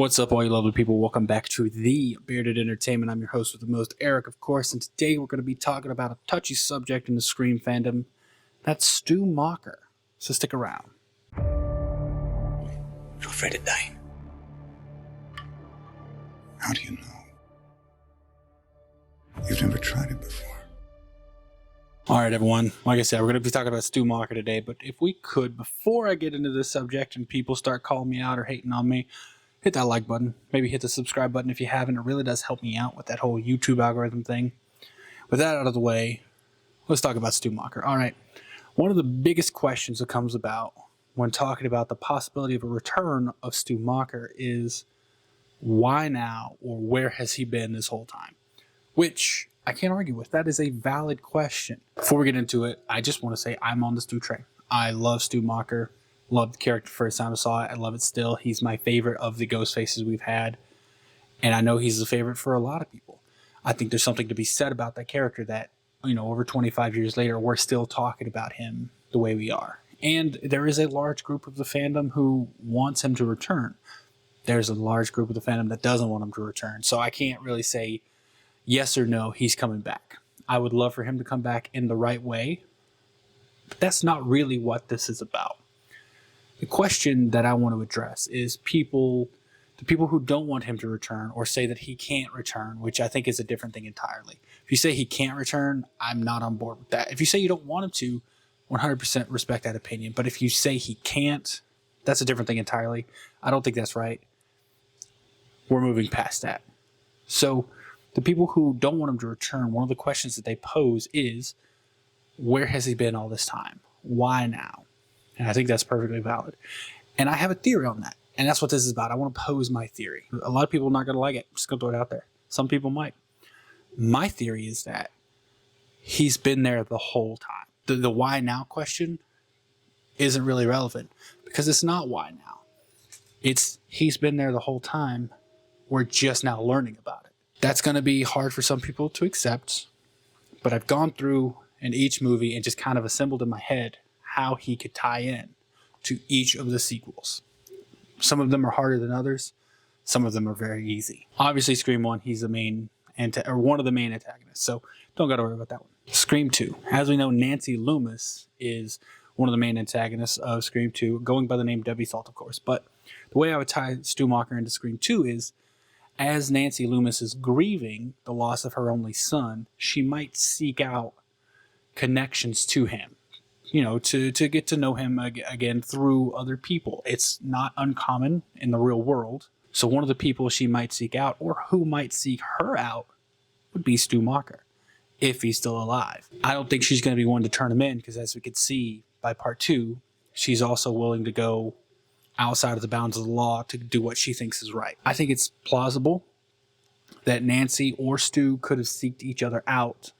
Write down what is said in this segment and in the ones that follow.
What's up, all you lovely people? Welcome back to the Bearded Entertainment. I'm your host with the most, Eric, of course, and today we're going to be talking about a touchy subject in the Scream fandom. That's Stu Macher. So stick around. You're afraid of dying. How do you know? You've never tried it before. All right, everyone. Like I said, we're going to be talking about Stu Macher today, but if we could, before I get into this subject and people start calling me out or hating on me, hit that like button. Maybe hit the subscribe button if you haven't. It really does help me out with that whole YouTube algorithm thing. With that out of the way, let's talk about Stu Macher. All right. One of the biggest questions that comes about when talking about the possibility of a return of Stu Macher is why now, or where has he been this whole time? Which I can't argue with. That is a valid question. Before we get into it, I just want to say I'm on the Stu train. I love Stu Macher. Loved the character first time I saw it. I love it still. He's my favorite of the ghost faces we've had. And I know he's the favorite for a lot of people. I think there's something to be said about that character that, over 25 years later, we're still talking about him the way we are. And there is a large group of the fandom who wants him to return. There's a large group of the fandom that doesn't want him to return. So I can't really say yes or no, he's coming back. I would love for him to come back in the right way. But that's not really what this is about. The question that I want to address is the people who don't want him to return or say that he can't return, which I think is a different thing entirely. If you say he can't return, I'm not on board with that. If you say you don't want him to, 100% respect that opinion. But if you say he can't, that's a different thing entirely. I don't think that's right. We're moving past that. So the people who don't want him to return, one of the questions that they pose is, where has he been all this time? Why now? And I think that's perfectly valid. And I have a theory on that. And that's what this is about. I want to pose my theory. A lot of people are not going to like it. I'm just going to throw it out there. Some people might. My theory is that he's been there the whole time. The why now question isn't really relevant because it's not why now. It's he's been there the whole time. We're just now learning about it. That's going to be hard for some people to accept. But I've gone through in each movie and just kind of assembled in my head how he could tie in to each of the sequels. Some of them are harder than others. Some of them are very easy. Obviously, Scream 1, he's the main one of the main antagonists, so don't got to worry about that one. Scream 2. As we know, Nancy Loomis is one of the main antagonists of Scream 2, going by the name Debbie Salt, of course. But the way I would tie Stu Macher into Scream 2 is, as Nancy Loomis is grieving the loss of her only son, she might seek out connections to him. To get to know him again through other people. It's not uncommon in the real world. So one of the people she might seek out, or who might seek her out, would be Stu Macher, if he's still alive. I don't think she's going to be one to turn him in, because as we could see by part 2, she's also willing to go outside of the bounds of the law to do what she thinks is right. I think it's plausible that Nancy or Stu could have seeked each other out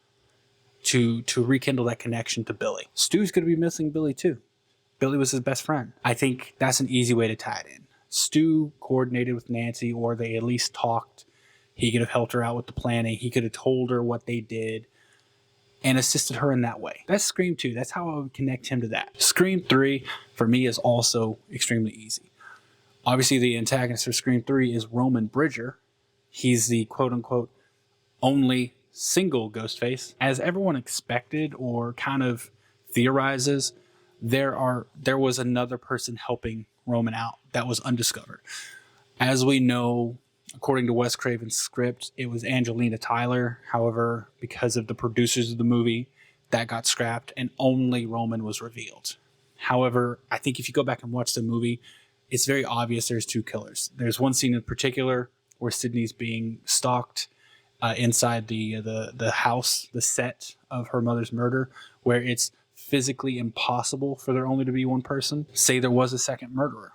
to rekindle that connection to Billy. Stu's going to be missing Billy too. Billy was his best friend. I think that's an easy way to tie it in. Stu coordinated with Nancy, or they at least talked. He could have helped her out with the planning. He could have told her what they did and assisted her in that way. That's Scream 2. That's how I would connect him to that. Scream 3, for me, is also extremely easy. Obviously, the antagonist for Scream 3 is Roman Bridger. He's the quote-unquote only single Ghostface. As everyone expected or kind of theorizes, there was another person helping Roman out that was undiscovered. As we know, according to Wes Craven's script, it was Angelina Tyler. However, because of the producers of the movie, that got scrapped and only Roman was revealed. However, I think if you go back and watch the movie, it's very obvious there's two killers. There's one scene in particular where Sydney's being stalked inside the house, the set of her mother's murder, where it's physically impossible for there only to be one person. Say there was a second murderer.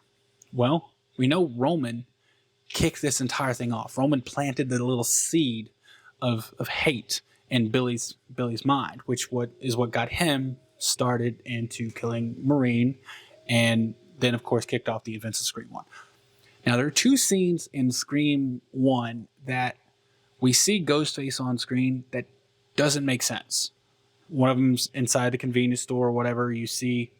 Well, we know Roman kicked this entire thing off. Roman planted the little seed of hate in Billy's mind, which is what got him started into killing Maureen, and then of course kicked off the events of Scream 1. Now there are two scenes in Scream 1 that we see Ghostface on screen that doesn't make sense. One of them's inside the convenience store or whatever. You see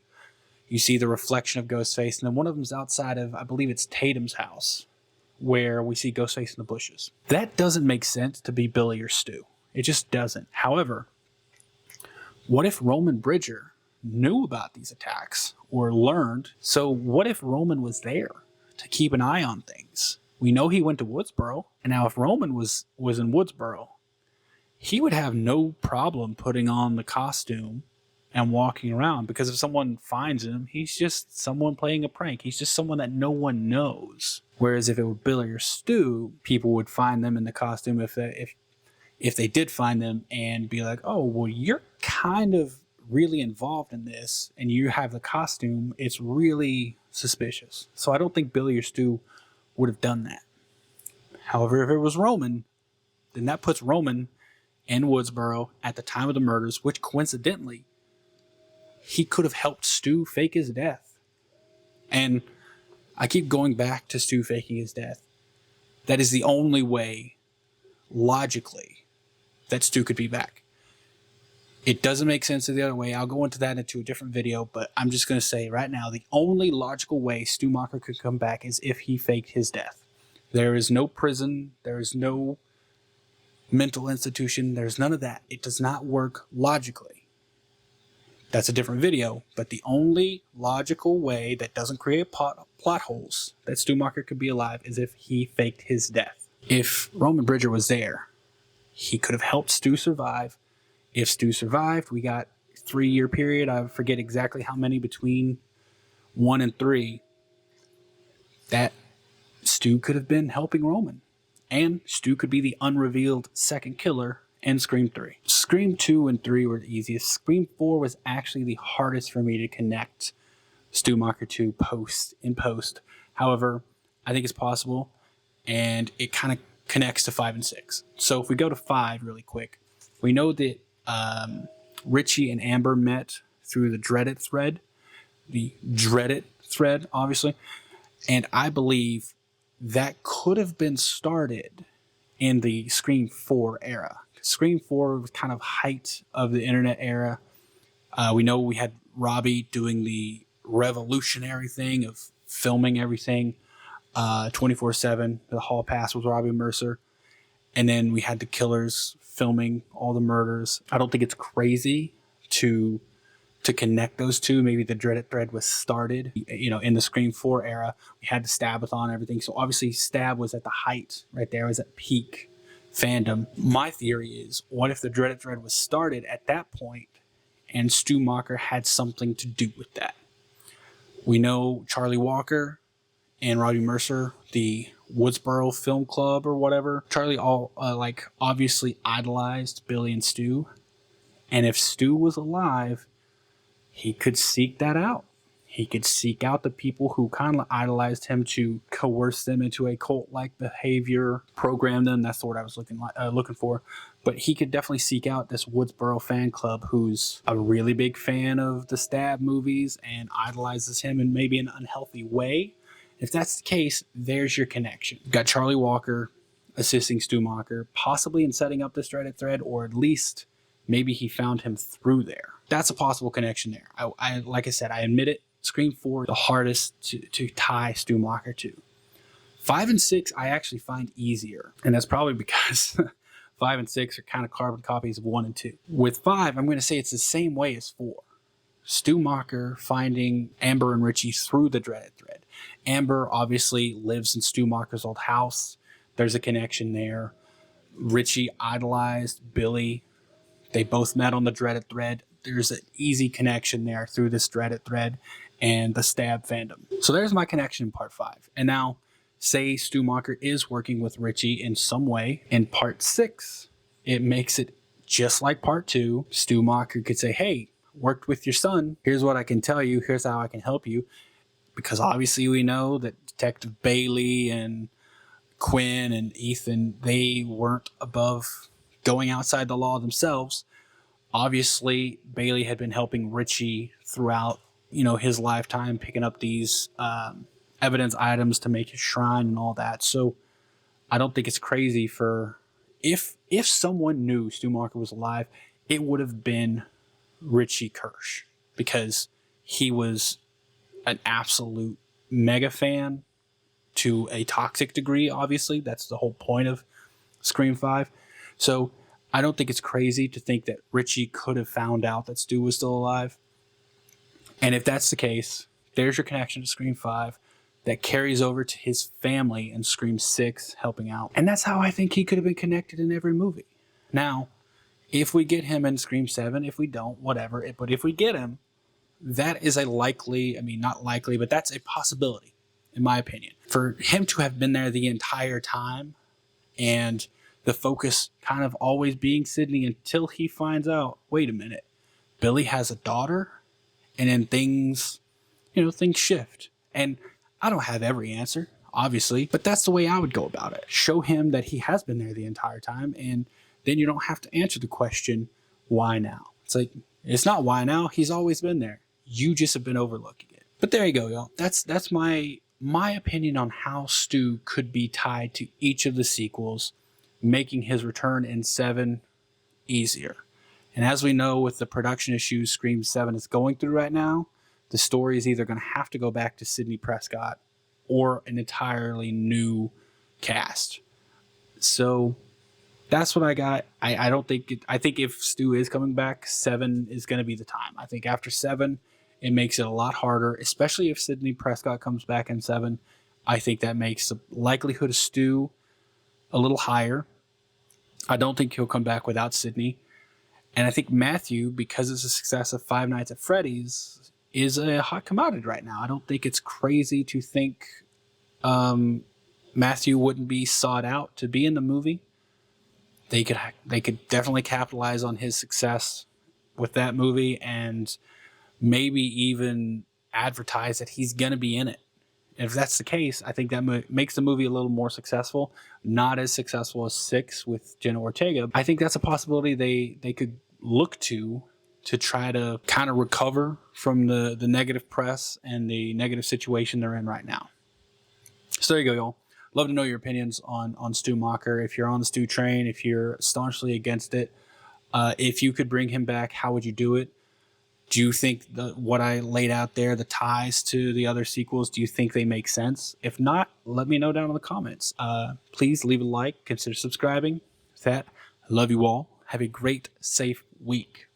the reflection of Ghostface, and then one of them's outside of, I believe it's Tatum's house. where we see Ghostface in the bushes. That doesn't make sense to be Billy or Stu. It just doesn't. However, what if Roman Bridger knew about these attacks or learned? So what if Roman was there to keep an eye on things? We know he went to Woodsboro, and now if Roman was in Woodsboro, he would have no problem putting on the costume and walking around, because if someone finds him, he's just someone playing a prank. He's just someone that no one knows. Whereas if it were Billy or Stu, people would find them in the costume if they did find them and be like, oh, well, you're kind of really involved in this and you have the costume. It's really suspicious. So I don't think Billy or Stu would have done that. However, if it was Roman, then that puts Roman in Woodsboro at the time of the murders, which coincidentally, he could have helped Stu fake his death. And I keep going back to Stu faking his death. That is the only way, logically, that Stu could be back. It doesn't make sense the other way. I'll go into that into a different video, but I'm just going to say right now, the only logical way Stu Macher could come back is if he faked his death. There is no prison. There is no mental institution. There's none of that. It does not work logically. That's a different video, but the only logical way that doesn't create plot holes that Stu Macher could be alive is if he faked his death. If Roman Bridger was there, he could have helped Stu survive. If Stu survived, we got a 3-year period. I forget exactly how many between 1 and 3. That Stu could have been helping Roman. And Stu could be the unrevealed second killer in Scream 3. Scream 2 and 3 were the easiest. Scream 4 was actually the hardest for me to connect Stu Macher to in post. However, I think it's possible, and it kind of connects to 5 and 6. So if we go to 5 really quick, we know that Richie and Amber met through the Dreaded thread. The Dreaded thread, obviously. And I believe that could have been started in the Scream 4 era. Scream 4 was kind of height of the internet era. We know we had Robbie doing the revolutionary thing of filming everything 24/7. The hall pass was Robbie Mercer. And then we had the killers filming all the murders. I don't think it's crazy to connect those two. Maybe the Dreaded thread was started, in the Scream 4 era. We had the Stabathon and everything. So obviously Stab was at the height right there, was at peak fandom. My theory is, what if the Dreaded thread was started at that point and Stu Macher had something to do with that? We know Charlie Walker and Robbie Mercer, the Woodsboro Film Club or whatever. Charlie obviously idolized Billy and Stu. And if Stu was alive, he could seek that out. He could seek out the people who kind of idolized him to coerce them into a cult-like behavior, program them. That's the word I was looking for. But he could definitely seek out this Woodsboro fan club who's a really big fan of the Stab movies and idolizes him in maybe an unhealthy way. If that's the case, there's your connection. You've got Charlie Walker assisting Stu Macher, possibly in setting up this Dreaded thread, or at least maybe he found him through there. That's a possible connection there. I like I said, I admit it. Scream 4, the hardest to tie Stu Macher to. 5 and 6, I actually find easier. And that's probably because 5 and 6 are kind of carbon copies of 1 and 2. With 5, I'm going to say it's the same way as 4. Stu Macher finding Amber and Richie through the Dreaded thread. Amber obviously lives in Stu Macher's old house. There's a connection there. Richie idolized Billy. They both met on the Dreaded thread. There's an easy connection there through this Dreaded thread and the Stab fandom. So there's my connection in part 5. And now, say Stu Macher is working with Richie in some way. In part 6, it makes it just like part 2. Stu Macher could say, hey, worked with your son. Here's what I can tell you. Here's how I can help you. Because obviously we know that Detective Bailey and Quinn and Ethan, they weren't above going outside the law themselves. Obviously, Bailey had been helping Richie throughout, his lifetime, picking up these evidence items to make his shrine and all that. So I don't think it's crazy for if someone knew Stu Macher was alive, it would have been Richie Kirsch, because he was an absolute mega fan to a toxic degree, obviously. That's the whole point of Scream 5. So I don't think it's crazy to think that Richie could have found out that Stu was still alive. And if that's the case, there's your connection to Scream 5 that carries over to his family in Scream 6 helping out. And that's how I think he could have been connected in every movie. Now, if we get him in Scream 7, if we don't, whatever. But if we get him, that is a likely, I mean, not likely, but that's a possibility, in my opinion. For him to have been there the entire time and the focus kind of always being Sidney until he finds out, wait a minute, Billy has a daughter? And then things shift. And I don't have every answer, obviously, but that's the way I would go about it. Show him that he has been there the entire time, and then you don't have to answer the question, why now? It's like, it's not why now, he's always been there. You just have been overlooking it. But there you go, y'all. That's my opinion on how Stu could be tied to each of the sequels, making his return in 7 easier. And as we know, with the production issues Scream 7 is going through right now, the story is either going to have to go back to Sidney Prescott or an entirely new cast. So that's what I got. I don't think I think if Stu is coming back, 7 is going to be the time. I think after 7, it makes it a lot harder, especially if Sidney Prescott comes back in 7. I think that makes the likelihood of Stu a little higher. I don't think he'll come back without Sidney. And I think Matthew, because of the success of Five Nights at Freddy's, is a hot commodity right now. I don't think it's crazy to think Matthew wouldn't be sought out to be in the movie. They could definitely capitalize on his success with that movie and maybe even advertise that he's going to be in it. And if that's the case, I think that makes the movie a little more successful. Not as successful as 6 with Jenna Ortega. I think that's a possibility they could look to try to kind of recover from the negative press and the negative situation they're in right now. So there you go, y'all. Love to know your opinions on Stu Macher. If you're on the Stu train, if you're staunchly against it, if you could bring him back, how would you do it? Do you think what I laid out there, the ties to the other sequels, do you think they make sense? If not, let me know down in the comments. Please leave a like, consider subscribing. With that, I love you all. Have a great, safe week.